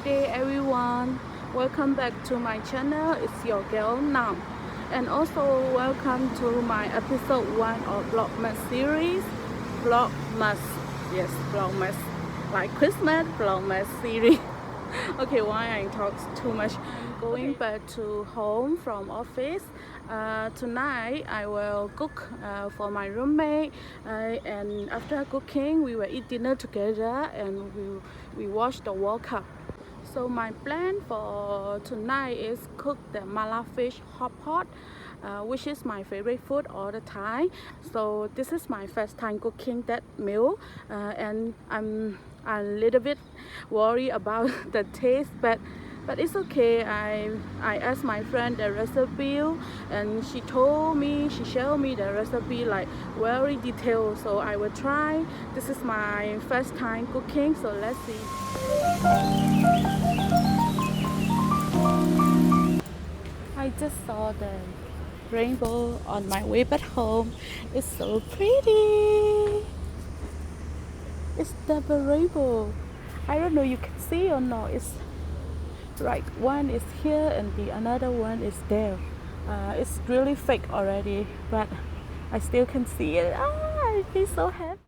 Good day everyone, welcome back to my channel. It's your girl Naunt, and also welcome to my episode 1 of Vlogmas series. Vlogmas, yes, Vlogmas, like Christmas Vlogmas series. Okay, why I talk too much? I'm going back to home from office. Tonight I will cook for my roommate, and after cooking we will eat dinner together and we watch the World Cup. So my plan for tonight is cook the mala fish hot pot, which is my favorite food all the time. So this is my first time cooking that meal, and I'm a little bit worried about the taste, but it's okay. I asked my friend the recipe, and she showed me the recipe like very detailed, so I will try. This is my first time cooking, so let's see. I just saw the rainbow on my way back home. It's so pretty. It's double rainbow. I don't know you can see or not. It's right, one is here and the another one is there. It's really fake already, but I still can see it. I feel so happy.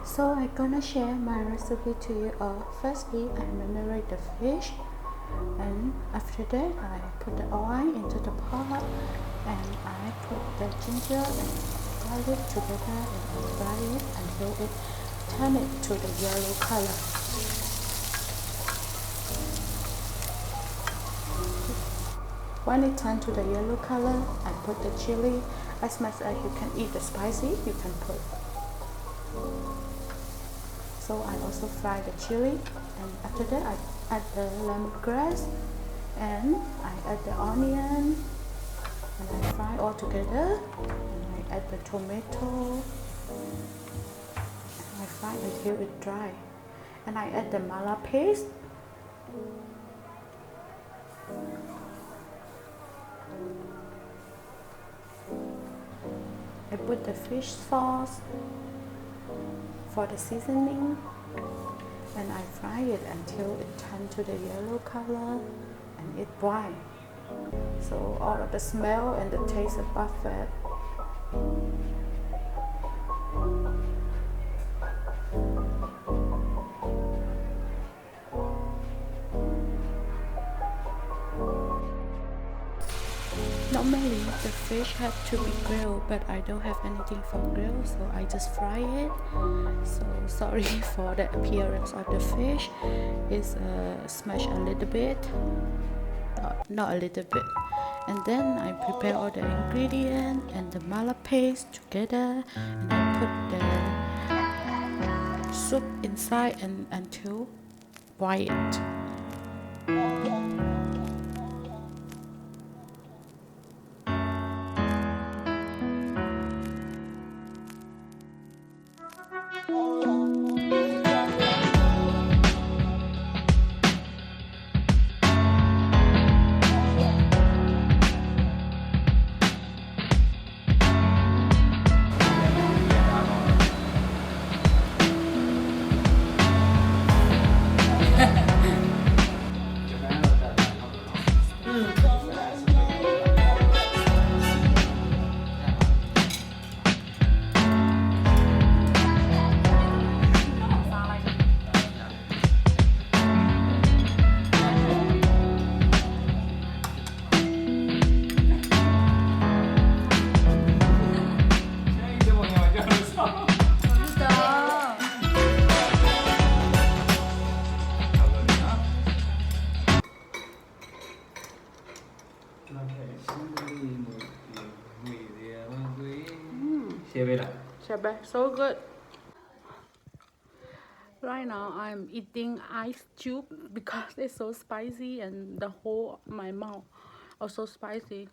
So I'm gonna share my recipe to you all. Firstly, I marinate the fish, and after that I put the oil into the pot, and I put the ginger and garlic together, and I fry it until it turn it to the yellow color. When it turns to the yellow color, I put the chili. As much as you can eat the spicy, you can put. So I also fry the chili, and after that I add the lemongrass, and I add the onion, and I fry all together, and I add the tomato, and I fry until it dry, and I add the mala paste. I put the fish sauce for the seasoning, and I fry it until it turns to the yellow color and it dry. So all of the smell and the taste are perfect. Normally the fish have to be grilled, but I don't have anything for grill, so I just fry it. So sorry for the appearance of the fish. It's smashed a little bit, not a little bit. And then I prepare all the ingredients and the mala paste together, and I put the soup inside and until white. So good. Right now I'm eating ice cube because it's so spicy and the whole my mouth also spicy.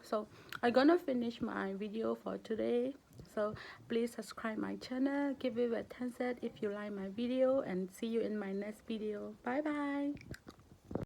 So I'm gonna finish my video for today. So please subscribe my channel, give it a thumbs up if you like my video, and see you in my next video. Bye bye.